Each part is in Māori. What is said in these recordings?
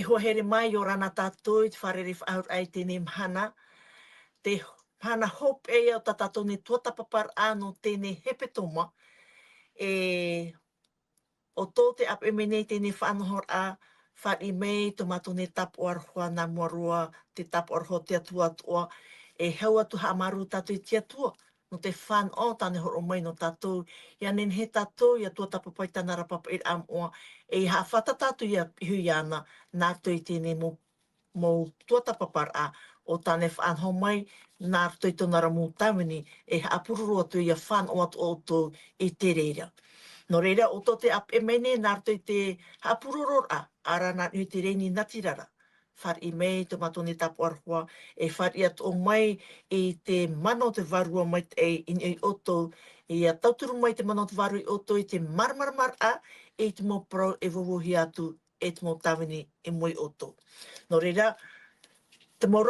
hohere mai o rana tātou i te wharere whaur ai tēnei mhana. Te hana hope e au tātou ne tuata papar anō tēnei hepe toma. O tō te ap e menei tēnei whanahor a whari mei tomato ne tapu arhoa nā muarua, te tapu arhoa te atua toa. Hau atu hamaru tātou i te atua. No te whan o tāne horo mai no tātou. Ia nen he tātou, ia tua tapapai tāna rapapa i amoa. Ha whata tātou ia hui ana, nā tui tēnei mō tua tapapar a o tāne whanho mai, nā tui tōna ra mō tāwini, ha apururu atu ia whan o atu o tō i te reira. No reira, o tō te ap e mene, nā tui te apururu a, ara nā ui te reini natirara. Whari mei, tomato ni tapu arhua, whari atu o mai i te mano te varua mai te i oto, a tauturu mai te mano te varu i oto i te marmaramar a, te mō pro e vovohi atu, te mō tawini e moi oto. No reira, te mō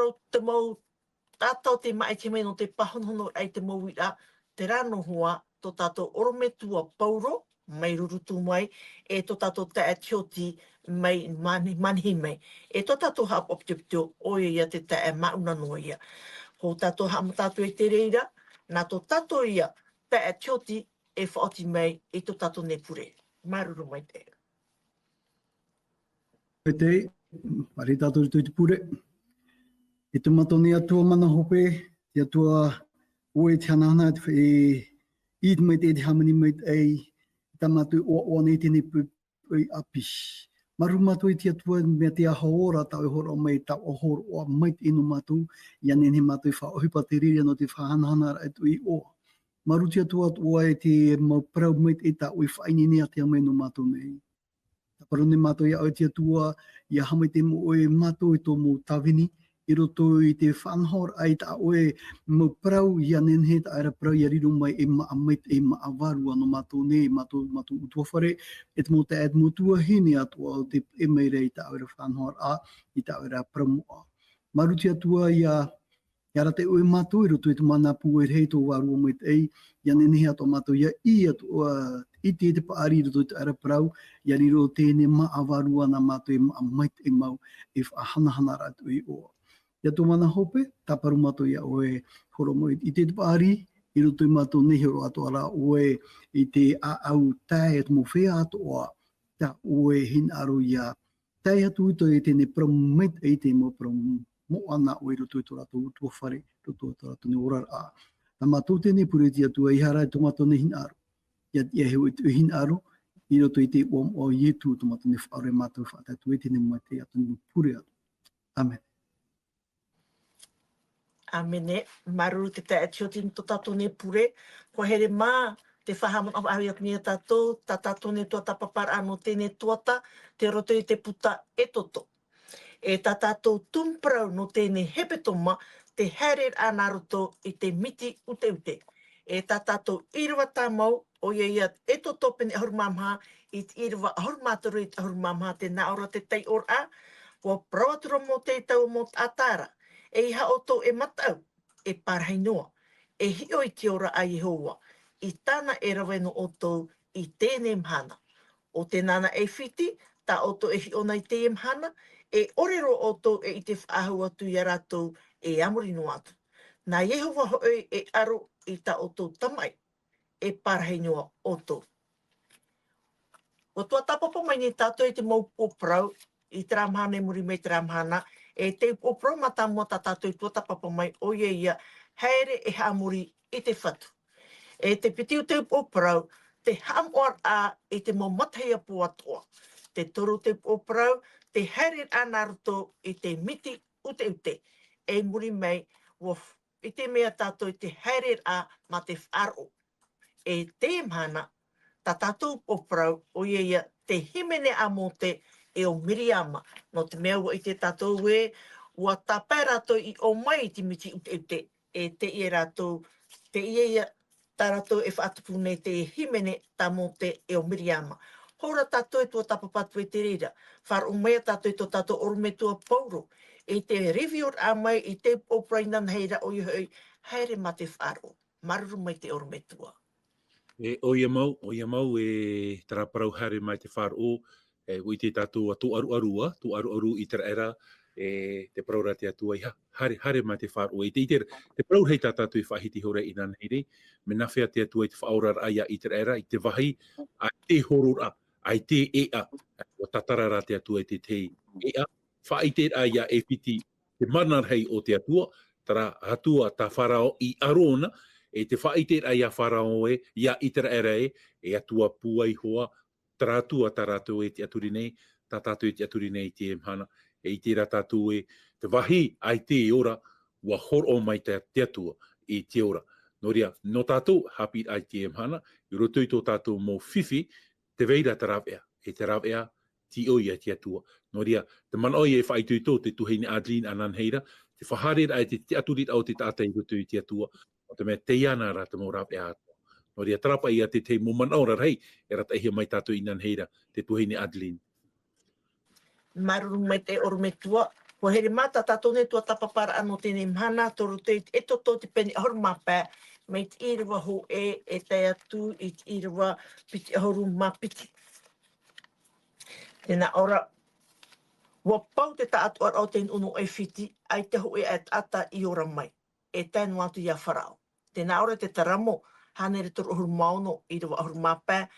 tātou te mai te mei no te pahonohono ai te mō wira, te rano hoa, tō tātou orometua pauro, mai rurutu mai, tō tātou te atioti mai manhi mai. Tō tātou hap optiptio, oia ia te te mauna noa ia. Ho tātou hama tātou e te reira, nā tō tātou ia te atioti whaoti mai tō tātou ne pure. Maruru mai te. Koe te, pari tātou i te pure. Te matone atua mana hope, te atua oe te hanahana, i te mai te hamani mai te tamatu o nei tēnei pui apis. Maru matu i te atua mea te aha ora tau e horo mai tau o horo o mai te inu matu, ia nene matu i whaohipa te riri no te whahanahana atu i oa. Maru te atua oa e te mauprau mai te tau i whainini a te amai no matu nei. Taparu ne matu i au te atua, ia hamai te mo oe matu i tō mō tawini, i roto i te whanhor ai ta oe mo prau ia nenhe ta ara prau ia riru mai e maa mait e maa varua no mato ne mato utua whare e te mo te ad mutua hini atua o te e mai rei ta ora whanhor a i ta ora prau moa. Maruti atua ia ra te oe mato i roto i te mana pu e rei tō varua mai te ei ia nenhe atua mato ia i atua i te paari roto i te ara prau ia riro tēne maa varua na mato e maa mait e mau e whahanahana ratu i oa. Ia tō mana hope, taparu mato ia oe horo mo i te paari, i roto i mato nehi horo ato ara oe i te au tae at mo whea ato oa, ta oe hin aro ia tae atu uto i tēne promit i te mo mo ana oe roto i tō rato utua whare, roto i tō rato ne orar a. Ta mato tēne pureti atua i harai tō mato ne hin aro. Ia heu i tō hin aro, i roto i te om o ietu tō mato ne whaore mato whaatatu i tēne mai te atu ni pure atu. Amen. Amene, maruru te te atioti ni tō tātou ne pure, ko here mā te whahamon au ahi atu ni a tātou, tā tātou ne tuata papara anō tēne tuata, te roto i te puta e toto. Tā tātou tumprau no tēne hepe toma, te harer ana roto i te miti ute ute. Tā tātou irwa tā mau, o ia e toto pene ahurumamha, i te irwa ahurumāturu i te ahurumamha, te naora te tei or a, ko prawatura mo te tau mo atara. Ha o tō e matau, e parhai noa, e hio i te ora a Yehowa, i tāna e raweno o tō i tēnei mhana. O te nana e whiti, tā o tō e hio nei te mhana, e orero o tō e i te whaahu atu i a rātou e amuri no atu. Nā Yehowa hoi e aro i tā o tō tamai, e parhai noa o tō. O tua tapapa mai ni tātou i te mau pōprau, i te ramhana e muri mei te ramhana, te pōprau mata mua tā tātou i tua tapapa mai o ia, haere e haamuri i te whatu. Te pitiu te pōprau, te haamoar a i te mau matahia pō atoa. Te toru te pōprau, te haere ana roto i te miti ute ute. E muri mei, i te mea tātou i te haere a ma te wharo. Te mhana, tā tātou pōprau o ia te himene a mō te e o Miriama, no te mea ua i te tātou e, ua tāpai rātou i o mai i te miti ute ute, te i rātou, te ia tā rātou e whaatupu nei te himene tā mō te e o Miriama. Hora tātou e tua tapapatu e te reira, whar o mea tātou i tō tātou orometua pauro, te revior a mai i te oprainan heira o ihoi, haere ma te wharo, maruru mai te orometua. O ia mau, e taraparau haere mai te wharo, ui te tātou tu aru I te era, te praura te atua I hare mai te wharu. Te praura hei tā tātou I whahiti hore I nana hei, me nawhea te atua I te whaorar aia I te era, I te wahi, a te horora, ai te ea, o tatarara te atua I te ea, whaite aia e piti te manar hei o te atua, tara atua ta wharao I arona, te whaite aia wharao ia I te era e atua puai hoa, tara atua tarato te aturi nei, ta tātou te aturi nei te mhana, I te ra tātou te wahi ai te ora, wa horo mai te atua I te ora. Noria, no tātou hapi ai te mhana, I roto I tō tātou mō whiwhi, te veira te rawea, te rawea, ti oi ai te atua. Noria, te manoi e whaitu I tō, te tuhini Adeline anan heira, te whaharer ai te aturit au te tātai roto I te atua, o te mea te iana ra te mō rawea atua. Noria, tarapa I a te mō manaora rei, e rata ihia mai tātou inan heira, te tuhini Adeline. Maruru mai te orumetua, ko here mata tātone tua tapapara anō tēnei mhana, toru te toto te peni ahoru mapē, mai te iriwa ho e te atu I te iriwa piti ahoru mapiti. Tēnā ora, wa pau te tātu ar au tēn unu e whiti, ai te ho e ata I ora mai, e tēnu atu ia wharao. Tēnā ora te taramo, hanere toru ahoru maono, iriwa ahoru mapē,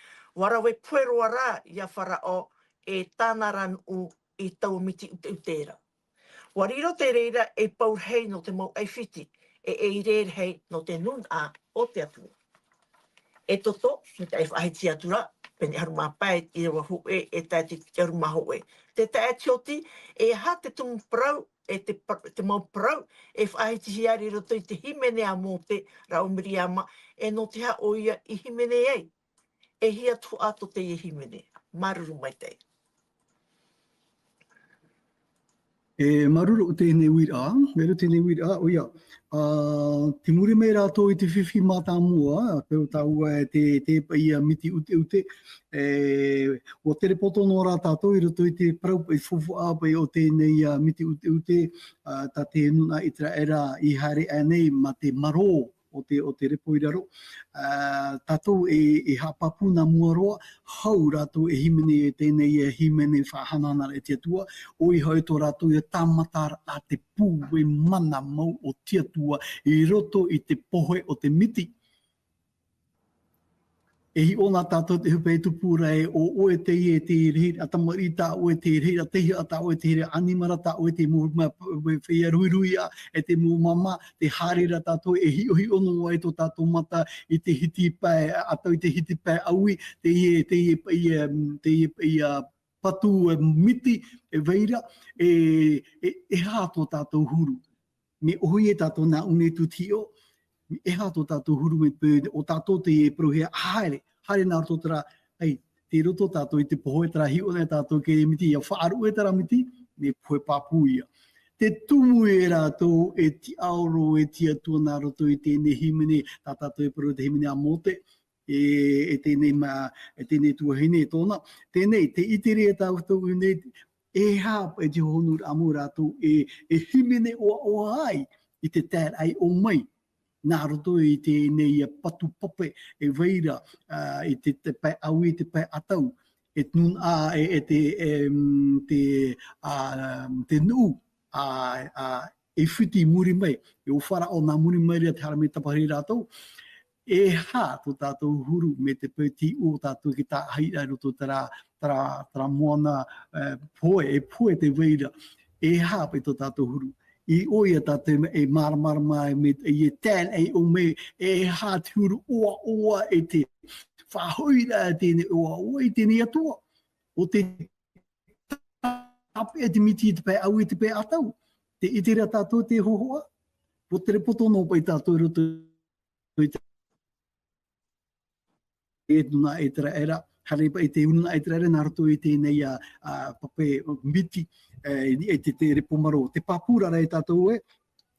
warawe pueroa rā ia wharao e tānaran u I tau miti utera. Wariro te reira e pau hei no te mau ai whiti, e reir hei no te nun a o te atua. E toto, me te ai whahiti atura, peni haru mapai I rewa hu e tai te haru maho e. Te tai tioti, e ha te tumu prau, e te mau prau, e whahiti hiari roto I te himene a mō te raumiriama, e no te ha oia I himene ei. E hia tu ato te I himene. Maruru mai te. E maruru o tēnei wira, mero tēnei wira, oia, te muri mei rātou I te whiwhi mātā mua, pero tā ua te ia miti ute, o tere poto no rā tātou I roto I te prau I fufu āpai o tēnei miti ute, tā te nuna I tera era I haere anei ma te maro, o te repo I raro. Tātou e hapapu nā mua roa, hau rātou e himene e tēnei himene whahananara e te atua, oi hau tō rātou e tāmatara a te pū e mana mau o te atua I roto I te pohe o te miti. E hi ona tātou te hupe tupu rei o oe te I e te rei, a tamarita o e te rei, a tehi a tā o e te rei, animarata o e te mua whia ruiruia, e te mua mama, te hārira tātou, e hi ono o e tō tātou mata I te hiti pai, atau I te hiti pai aui, te I patu miti e veira, e hā tō tātou huru. Me ohi e tātou nā une tu tio, e hā tō tātou huru me pēr, o tātou te e prohea, haere nā roto tera, hei, te roto tātou I te poho e tera hi o nei tātou ke e miti, ia whaaru e tera miti, me pohe pāpū ia. Te tumu e rātou e ti aoro e ti atua nā roto I tēnei himene, tā tātou e prohea te himene a mote, e tēnei tuahine e tōna. Tēnei, te itere e tātou nei, e hā e te honur amu rātou e himene o ai I te tēr ai o mai. Nā roto I tēnei patu pope e veira, I te pai aui, te pai atau, e nun a te nuu, e whiti muri mai, e o whara o nā muri mai rea te hara me tapahari rātou, e hā tō tātou huru me te pēti o tātou ki tā haira roto tara moana poe te veira, e hā pe tō tātou huru. I oia tātou e maramarama me e tēn e o me e hā te huru oa e te whahoira e tēne oa I tēne atua. O te tape e te miti I te pai au I te pai atau. Te itera tātou te hohoa. O tere poto no pai tātou roto I te e tuna e tera era. Harepa I te ununa e tera era nā roto I tēnei pape miti. E te repo maro. Te papura rei tātou e,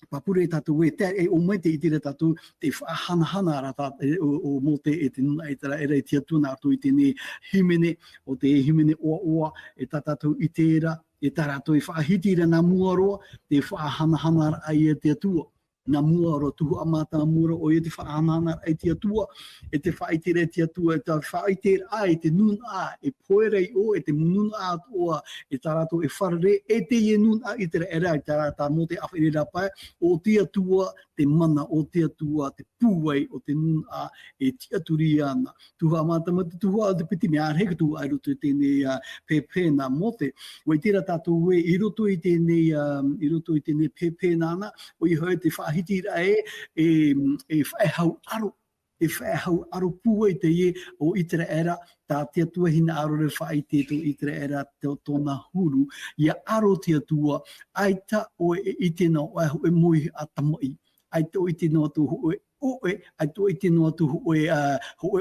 papura e tātou e, e o mai te itira tātou, te whahana rata o mō te e te nuna e tera era I te atua nā rātou I tēnei himene, o te himene oa, e tā tātou I tēra, e tā rātou I whahitira nā muaroa, te whahana ai e te atua. Nā mua ro tuhu amata mura o te whaanana ai te atua, e te whaitere te atua, e te whaitere ai, te nun a, e poerei o, e te nun a toa, e tarato e wharere, e te e nun a i te era, i tarata mo te awhirera pai, o te atua, te mana o te atua, te pūwei o te nun a, e te aturi ana. Tuhu amata mo te tuhu a te piti mea arheka tuhu ai roto i tēnei pēpēna mo te, wai tira tātou e, i roto i tēnei pēpēna ana, o i hoi te whahiti rai e whaehau aro. E whaehau aro pua i te ie o itera era, tā te atua hina aro re whaite to itera era te tōna huru. Ia aro te atua, aita o e itena o e mui a tamai. Aita o itena o tu hoe oe, aita o itena o tu hoe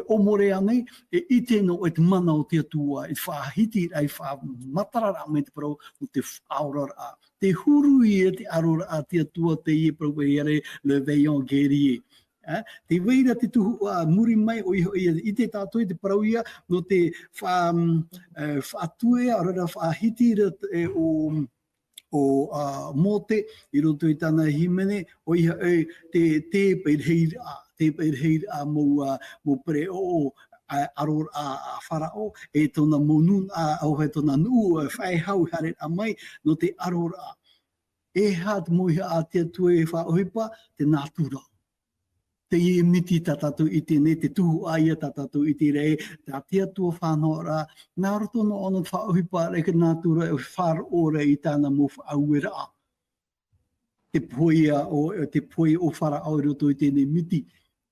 omore anei, e itena o e te mana o te atua, e whahiti rai whamatara me te parau o te whaorara a. Te huru i e te arora a te atua te ie propeare le veillon guerrier. Te weira te tuhu muri mai o i te tātoi te parau ia no te whaatue a rara whahiti o mote i roto i tana himene o iha te peirheira mo pre o aror a farao e tona monun au he tona nuu whaehau hare a mai no te aror a e hat moiha a te tue e whaohipa te natura. Te i miti tatatu i tēne, te tuhu aia tatatu i te rei, tā te atua whanora, nā roto no ono whaohipa reka natura e wharaora i tāna mo whaauera a. Te poi o wharao i roto i tēne miti,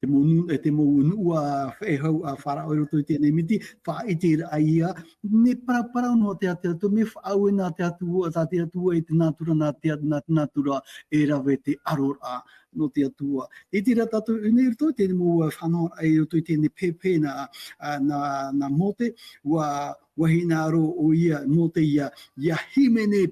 te monua whehau a wharao i roto i tēne miti, whaitera aia, ne paraparau no te atua, me whaau nā te atua, tā te atua i te natura, nā te natura e rawe te arora no te atua. E tira tātou, nei roto i tēne mo whanau ai roto i tēne pepe na mote, wahina aro o ia mote ia himene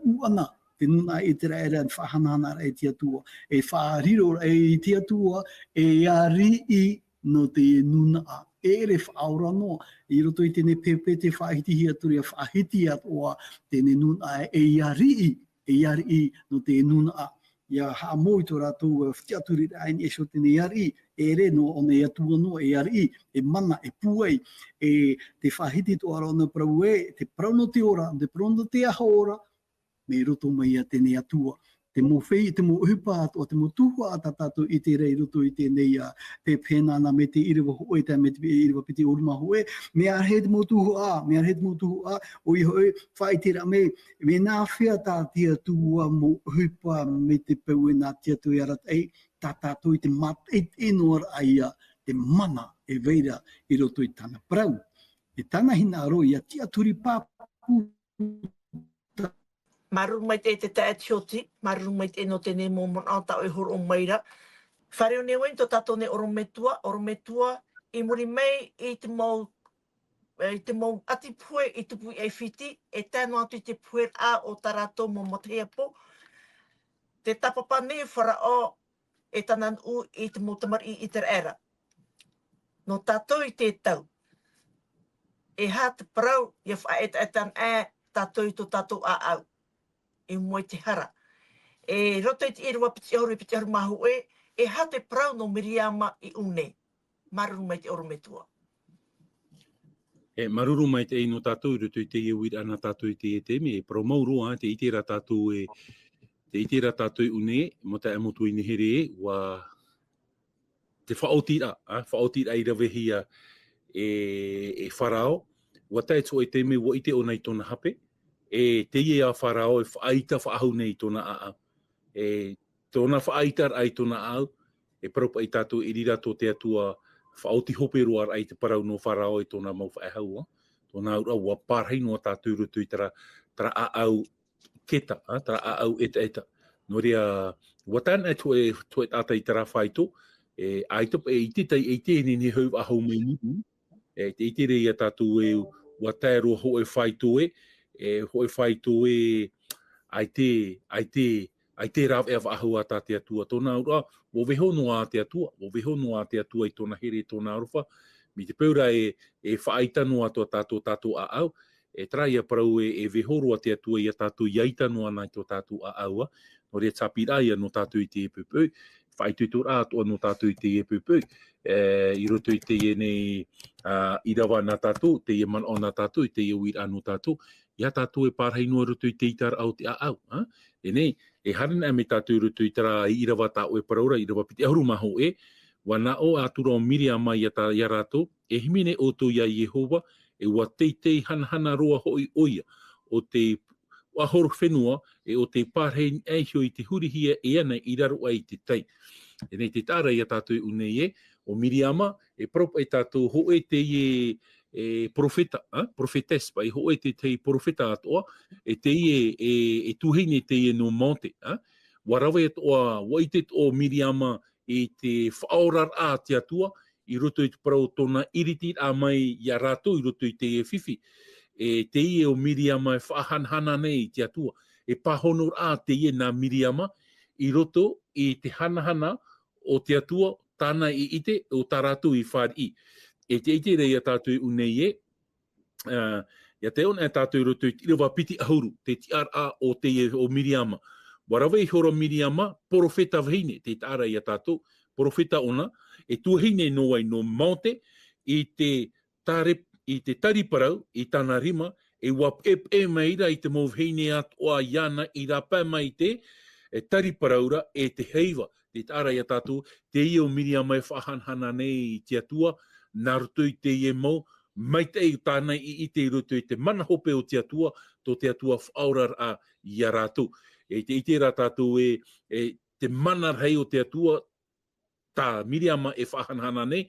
uana, te nuna e tera era whahanana e te atua. E whaariro e te atua e ari i no te nuna a. E re whaora no. I roto i tēne pepe te whahiti aturi a whahiti atoa tēne nuna e ari i no te nuna a. Ia haa moi tō rātou whiaturi raini e so tēne ari e re no o ne atua no e ari e mana e puai e te whahiti tō ara ona parau e te parau no te ora, te parau no te aha ora me roto mai a tēnei atua. Te mo whei, te mo uhipa atua, te mo tuhua ata tātou i te rei roto i tēnei pēpēnana me te iriwa hoe, me te iriwa piti uruma hoe, me arhe te mo tuhua, o i hoe, whaitera me nā whea tā te atua mo uhipa me te pau e nā te atu i arat ei, tā tātou i te mateit inoar aia, te mana e veira i roto i tāna parau. E tāna hina aro i a tia turi pāpu Maruru mai te taetioti, maruru mai te no tēne mō monata o i horo o maira. Whareo ne wain tō tātou ne orometua, i muri mai i te mō ati pue i tupu e whiti, e tēnu atu i te pue a o tarato mō moteapo. Te tapapa ne wharao e tanan u i te mō tamari i te era. No tātou i te tau. E hā te parau, i whaetan tātou i tō tātou a au. E moi te hara. E roto i te irua piti auru mahu e ha te prau no miriama i une. Maruru mai te orometua. E maruru mai te ino tātou, roto i te iuira ana tātou i te e teme, e promauru te itera tātou te itera tātou i une, mo te amotu i nehere wa te whaotira i rawehia e wharao, wa tae tō e teme wa ite o nei tōna hape, e te ie a wharao e whaaita whaahau nei tōna aau. E tōna whaaita ai tōna au, e paraupa i tātou i rira tō te atua whaoti hope roar ai te parau no wharao e tōna mau whaehaua. Tōna aura ua pārhei noa tātou rutu i tara aau keta, tara aau eta. No rea, watana e tō e tātai i tara whaito, e aitop e ititai e te nini hau ahau mei nipu, e te itere i a tātou e watai roa ho e whaito e hoi whaito ai te rawe a wahau a tā te atua. Tōna ura, wo weho noa te atua i tōna here tōna aruwha. Mi te peura e whaaita noa tō tātou a au, e trai a parau e weho roa te atua i a tātou iaita noa nai tō tātou a aua. no rea tapira ia no tātou I te epupui, whai tutura atoa no tātou I te epupui, I roto I te ie nei I rawa nā tātou, te ie man o nā tātou, I te ie uira no tātou, ia tātou e pārhei noa roto I te itara au te au. E nei, e harina me tātou roto I tara I rawa tāo e paraura, I rawa piti ahuru maho e, wana o atura o Miriama ia tā ia rātou, e himine o tō ia Yehova, e ua teitei hanahana roa hoi oia, o te wahoro whenua, e o te pārhei eihio I te hurihia e ana I raro ai te tei. E nei te tāra ia tātou unei e, o Miriama, e propa I tātou ho e te profeta, profetes, pa I ho e te profeta atoa, e te e tuhine te no monte, warawe atoa, waitet o Miriama, I te whaorar a te atua, I roto I te parau tōna iriti a mai I a rātou, I roto I te whiwhi. E te ie o Miriama e whaahanhana nei I te atua. E pahonor a te ie nā Miriama, I roto I te hanahana o te atua, tāna I ite o tā rātou I whāri. E te ite rei a tātou unei e, ia te ona e tātou roto I te irawa piti ahuru, te tiara o te ie o Miriama. Warawe I hora Miriama, porofeta vahine, te tāra I a tātou, porofeta ona, e tuahine no ai no maute, I te tariparau, I tāna rima, e wap e maira I te mauhine atoa iana I rapa mai te tariparaura e te heiva, te tāra I a tātou, te ia o Miriama e whahanhana nei I te atua, nā roto I te ie mau, mai te i tāna I te roto I te mana hope o te atua, to te atua whaurar a I a rātou. E te ite rā tātou te mana rei o te atua, tā Miriama e whahanhana nei,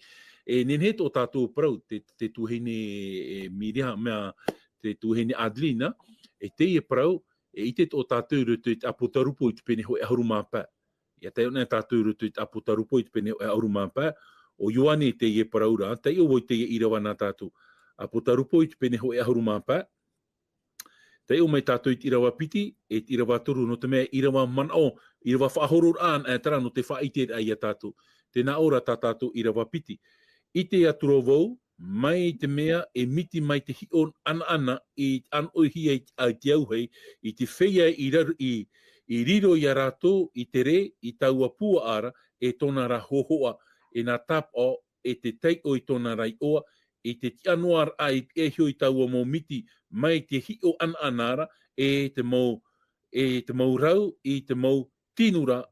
e nenhe tō tātou parau, te tuhine Miriama, te tuhine Adelina, e te ie parau, e ite tō tātou roto I te apotarupo I te pene hoi ahuru māpā. Ia te ona tātou roto I te apotarupo I te pene hoi ahuru māpā, o Ioane te ie parau rā, te ia woi te ie irawa nā tātou. Apotarupo I te pene hoi ahuru māpā, te o mai tātou I te irawa piti, e te irawa toru no te mea irawa manao, irawa whahoror an e tara no te whaite ai a tātou. Tēnā ora tā tātou irawa piti. I te atura vau, mai te mea e miti mai te hion ana I anoihia ai te auhei, I te wheia I riro I a rātou, I te re, I taua pua ara, e tōna ra hohoa, e nā tap o, e te tei o I tōna rai oa, I te tianuar ai e hio I taua mō miti, mai te hio anara, e te mau rau, I te mau tinura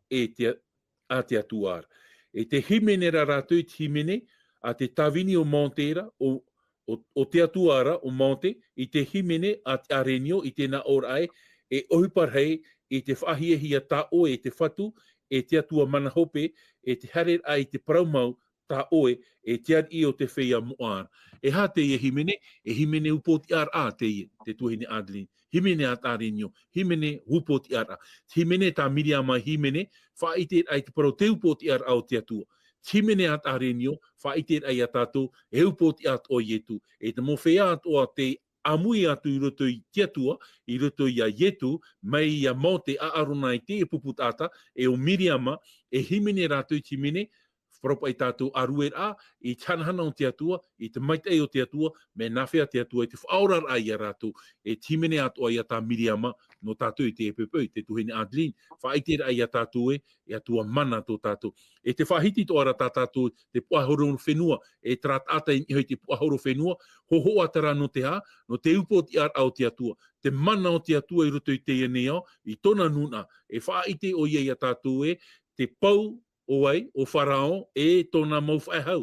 a te atuar. E te himene ra rātou te himene, a te tawini o Montera, o te atuara o Monte, I te himene a te arenio, I tēnā ora ai, e ohiparhei, I te whahiehia tā oe, e te whatu, e te atua mana hope, e te harer ai te paraumau, tā oe, e te ari o te whea moar. E hā te himene upoti ar a te tuhine Adeline. Himene a tārenio, himene upoti ar a. Himene tā Miriama himene, whaite ai te parau te upoti ar au te atua. Himene a tārenio, whaite ai a tātou, e upoti at o ietu. E te mowhea at o te amui atu I roto I te atua, I roto I a ietu, mai I a maute a arona I te e puputata, e o Miriama, e himene rātou himene, wharopa I tātou aruer a, I tanahana o te atua, I te maitei o te atua, me nawhea te atua, I te whaorar ai a rātou, e timene atoa I a tā Miriama, no tātou I te epepeu, te tuhine Adeline, whaitera ai a tātou e atua mana tō tātou. E te whahiti tō ara tā tātou, te puahoro whenua, e tratata I hoi te puahoro whenua, hoho atara no te hā, no te upoti ar au te atua, te mana o te atua I roto I te eneo, I tōna nuna, e whaite o ia I a tātou te pau, Oai, o Wharao, e tōna mau whaehau.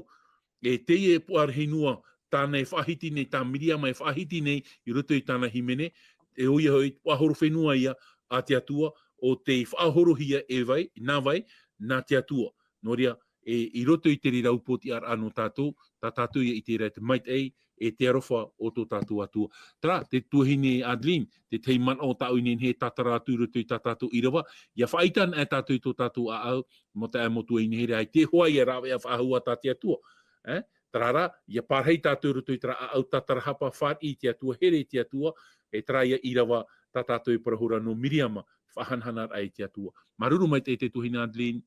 E te e puarhinua, tāna e whahiti nei, tā Miriama e whahiti nei, I roto I tāna himene, e oia hoi, puahoro whenua ia a te atua, o te whaahorohia e vai, nā vai, nā te atua. Noria, I roto I te riraupoti ar anō tātou, tā tātou I te rei te maitei, e te arofa o tō tātou atua. Tara, te tuhine Adeline, te teiman o tāu inen he tātara atu roto I tā tātou irawa, ia whaitan e tātou I tō tātou a au, mo te amotua ine here ai te hoa ia rawe a whahua tā te atua. Tarara, ia pārhei tātou roto I tara a au tātara hapa whāti te atua, here te atua, e tara ia irawa tā tātou I parahura no Miriama, whahanhanar ai te atua. Maruru mai te tuhine Adeline.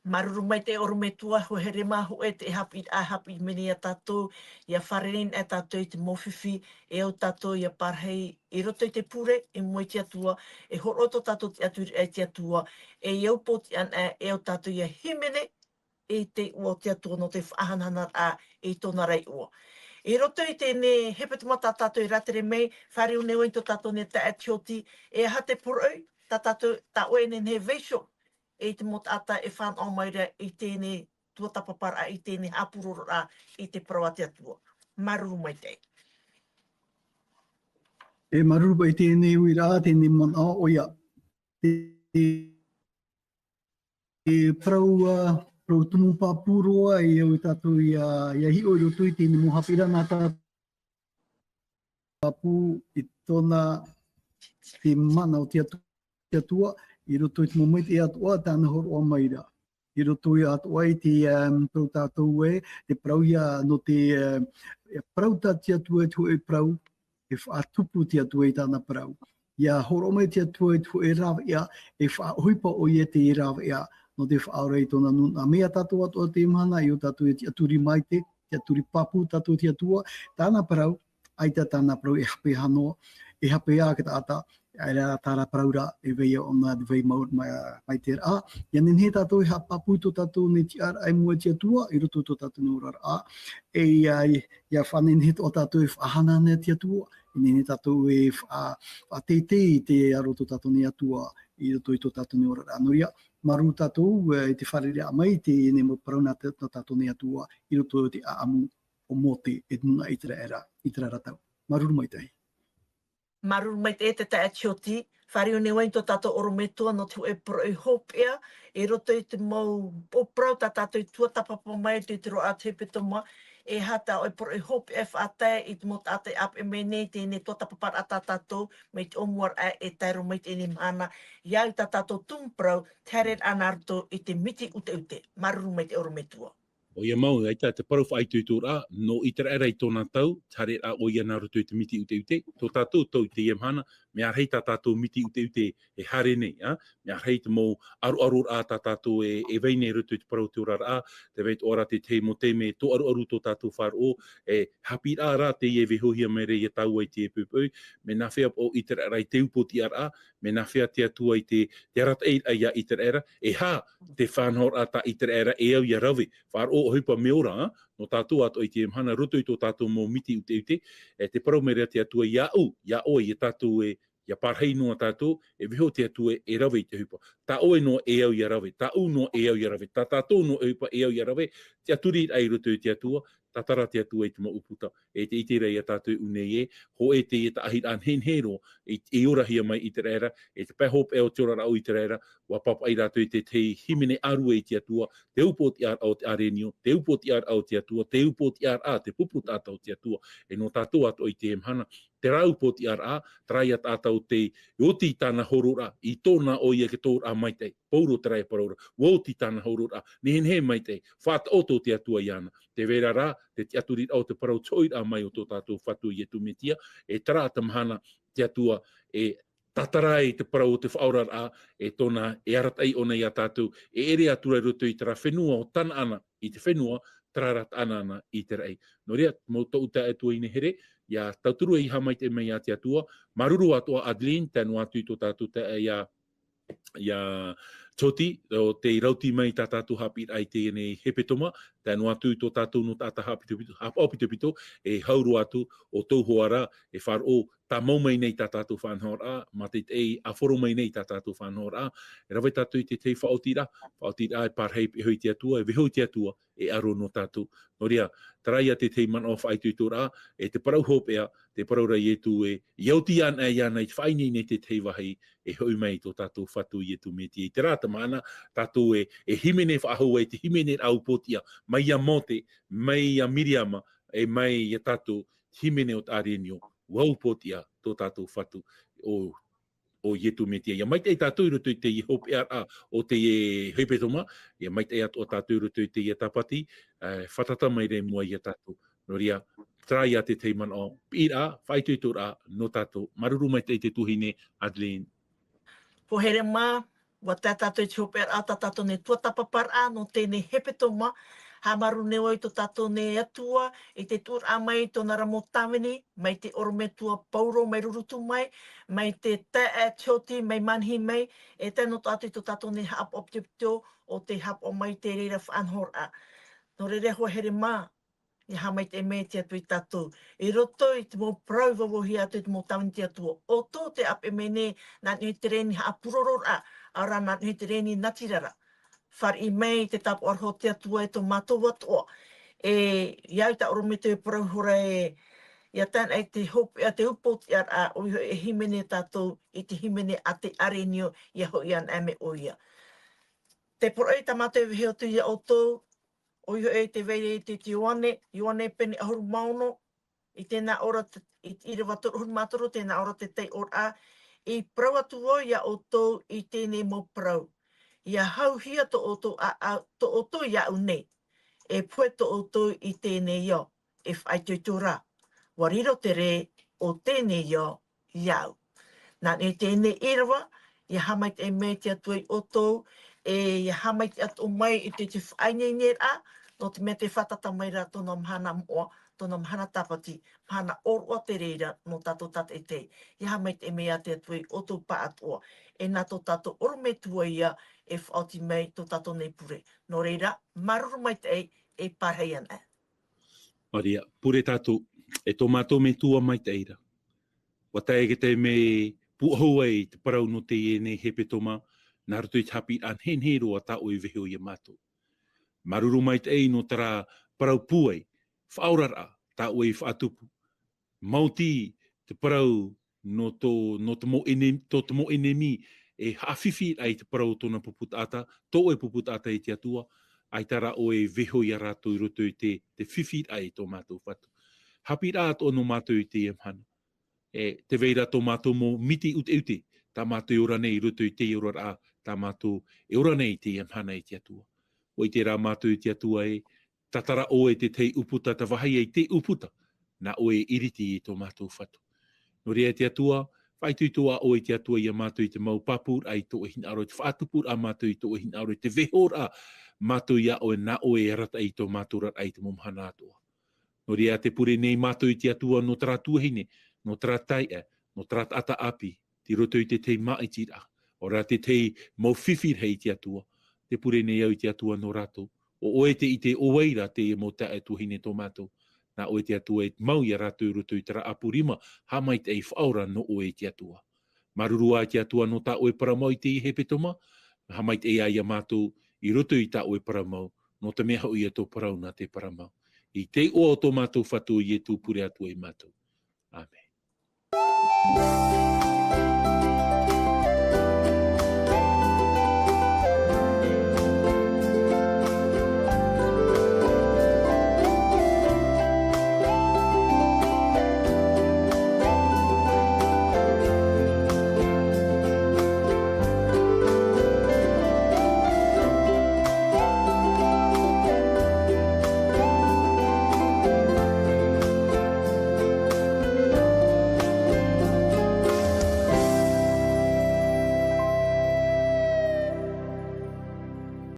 Maruru mai te orometua ho here mahu e te hapi meni a tātou, ia wharerin e tātou i te mowhiwhi, e o tātou ia parhei i roto i te pure, e moi te atua, e horoto tātou te aturi e te atua, e iau poti an e o tātou ia himene, e te ua te atua no te whahanana a i tōna rei ua. I roto i tēne hepetumata tātou i ratere mei, whare o neo i tō tātou ne te atioti, e aha te poroi, tā tātou tā oe ne ne veisho, e te mot ata e whan o maira i tēne tuatapapara, i tēne hapurora i te parawati atua. Maruru mai te. E maruru pai tēnei ui rā, tēnei mana o ia. E parau tumu pāpuroa i au tātou ia hi o roto i tēnei mohapira nā tātou pāpū i tōna te mana o te atua, i roto i te momoi te atua, tāna horo o maira. I roto i atua i te parau tātou e, te parau ia no te parau tā te atua e tu e parau, e whaatupu te atua i tāna parau. Ia horo mai te atua e tu e rawa ia, e whaahuipa o ia te e rawa ia, no te whaora i tōna nuna. Mea tātou atua te mana, i o tātou e te aturi mai te aturi papu tātou te atua, tāna parau, aita tāna parau e hape hanoa, e hape a ki tāta, e rā tāra paraura e veia o nā vei mai te rā. Ia nenhe tātou e hapapu tō tātou ne ti ara ai mua te atua, i roto tō tātou ne ora rā. E ia whanenhe tō tātou e whahana ne te atua, i nenhe tātou e whateitei te aro tō tātou ne atua, i roto i tō tātou ne ora rā. Noria, maru tātou e te wharerea mai te ne mo parauna tō tātou ne atua, i roto i te aamu o mote e nuna i tera era, i tera ratau. Maruru mai tei. Maruru mai te te atioti, whare o newa i tō tātou orometua no te e pro e hopea, e roto i te mau o prau tā tātou i tuatapapa mai te te roa te petoma, e hata o e pro e hopea e whaatai i te mo tātou ap e mene tēne tuatapapara a tā tātou, mai te omuar e tairo mai tēne mana, iau tā tātou tumprau, te harer anarto i te miti ute. Maruru mai te orometua. O ia mau, eita, te paru whaaitu i tō rā, no i tera era i tōna tau, tare a o ia nā roto i te miti ute. Tō tātou tau i te iemhana, me arhei tā tātou miti ute e hare nei, me arhei te mou aru a tā tātou e veine roto i te paru te ora rā, te veit ora te te mo te me tō aru tō tātou wharo, e hapi rā te i e vehohia mere i e tau ai te e pupui, me nā whea o i tera era i te upoti ara, me nā whea te atua i te arat eira i tera era, e hā te whanhor a tā i tera era e au i a rawe, wharo o hipa me ora, no tātou ato i te mhana roto i tō tātou mō miti ute, e te parau merea te atua ia o i tātou e ia parhei noa tātou, e viho te atua e rawe i te hupa. Tā oe noa e au i a rawe, tā u noa e au i a rawe, tā tātou noa e hupa e au i a rawe, te aturi ai roto i te atua, tā tara te atua i te mauputa, e te ite rei a tātou unei ho e te ahit an henhero, e ora hia mai i te reira, e te pehop e o te ora rau i te reira, wa papa i rātou i te himene arue i te atua, te upoti ar au te arenio, te upoti ar au te atua, te upoti ar a te puputa atau te atua, e no tātou ato i te emhana, te raupoti ar a, trai at atau te oti tāna horora, i tōna o ia ke tōra mai te, pauro te rai paraura, woti tāna horora, nihen he mai te, whāta oto te atua iana, te vera rā, te aturit au te parau toira mai o tō tātou whatu i e tumetia, e tara tamhana te atua e tatarai te parau o te whaurar a, e tōna e aratai o nei a tātou, e ere atura roto i tera whenua o tana ana, i te whenua, trarat ana i te rei. No rea, mō tau ta atua i nehere, ia tauturu i hamai te mei a te atua, maruru atua Adeline, tēnu atu i tō tātou te ia Toti, o te rauti mai tā tātou hapit ai tēnei hepetoma, tēnu atu i tō tātou no tāta hapitopito, e hauru atu o tauhoara, e wharo tā maumai nei tā tātou whanhora, ma te ei a whoro mai nei tā tātou whanhora, e rawe tātou i te tei whaotira e parhei e hui te atua, e vihoi te atua, e aro no tātou. No rea, taraia te tei man o whaitu i tō rā, e te parau hopea, te parau rai e tu e iauti ana i ana i whaini nei te tei wahi, e hui mai tō tātou whatu i e tu me te rāta mana, tātou e himene whahau e te himene au potia, mai a mote, mai a Miriama, e mai a tātou himene o tārenio, wau potia tō tātou whatu o ietu me tia. Ia mai te tātou roto i te i hope a o te e hepetoma, ia mai te ato tātou roto i te i tapati, whatata mai re mua i a tātou. No ria, trai a te teiman o pira, whaitu i tō rā, no tātou. Maruru mai te tuhine, Adeline. Po here mā, Wa tā tātou i te hope ar ata tātou ne tuatapapar a no tēnei hepe toma, hamaru ne oi to tātou ne atua, i te tūr a mai tōna ramo tāwini, mai te orome tua pauro mai rurutu mai, mai te tae tioti mai manhi mai, e tēnō tātou i to tātou ne hap op te pito, o te hap o mai te reira whanhor a. No re rehua here mā, i hamai te me te atu i tātou. I roto i te mō prau wawohi atu i te mō tāwini te atua. O tō te ape me ne, nā nui te reni ha puroror a, ara nā nui te reni natirara. Whar i mei te tapu arho te atua e tō mātou atoa. E iau ta oro me te prau hora e, ia tāna e te hope, a te upot i ar a, o iho e himene tātou, i te himene a te arenio, ia ho ian ame o ia. Te poro e ta mātou e viheo tu ia o tō, o iho e te veire i te Ioane pene ahuru maono, i tēnā ora, i rewa huru mātoro, tēnā ora te tei or a, i prau atu o ia o tō i tēnei mō prau. Ia hauhia to o tō to o tō ia au nei, e pue to o tō i tēnei ia, e whai tūtū rā. Wariro te re o tēnei ia, iau. Nā ne tēnei irawa, ia hamai te me te atu o tō, ia hamai te atu mai i te whainei a, no te mea te whatata mai rā tōna mhana moa, tōna mhana tapati, mhana orua te reira no tātou tata e te. Ia hamai te mea te atu o tō pa atua, e nā tō tātou orome tua ia, e whaoti mai tō tātou nei pure. No reira, maruru mai te e parhei ana. Maria, pure tātou, e tō mātou me tua mai te eira. Wa tae ke te me puahua i te parau no te nei hepe toma, nā rato i te hapi an hen roa tā o i veheo i a mātou. Maruru mai te ei no tara parau puai, whaurara tā o i whaatupu. Mauti te parau no te mo enemi e hawhiwhi ai te parau tōna puputata, tō e puputata i te atua, ai tara o e veho i a rato i roto i te whiwhi ai tō mātou whatu. Hapi rā tō no mātou i te emhana. E te veira tō mātou mo miti ute, tā mātou e ora nei i roto i te ora rā, tā mātou e ora nei i te emhana i te atua. O i te rā mātou i te atua e, tatara o e te tei uputa, ta wahai e te uputa, nā o e iriti i tō mātou whatu. No rea te atua, whaituitua o i te atua i a mātou i te maupapur, ai tō e hina aro, te whaatupur a mātou i tō e hina aro, te vehora mātou ia o e nā o e rata i tō mātou rat ai te momhana atua. No rea te pure nei mātou i te atua no tara tuahine, no tara taia, no tara ata api, ti roto i te tei maitira, o rā te tei mauwhiwhir hei te atua, te pure nei au i te atua no rato, o oe te i te oeira te e mo tae tuhine tō mātou, nā oe te atua e mau i a rato i roto i tara apurima, hamai te e whaura no oe te atua. Marurua te atua no tā oe paramau i te i hepe toma, hamai te e ai a mātou i roto i tā oe paramau, no te mea hau i a tō parau nā te paramau. I te o tō mātou whatu i e tū pure atua i mātou. Amen.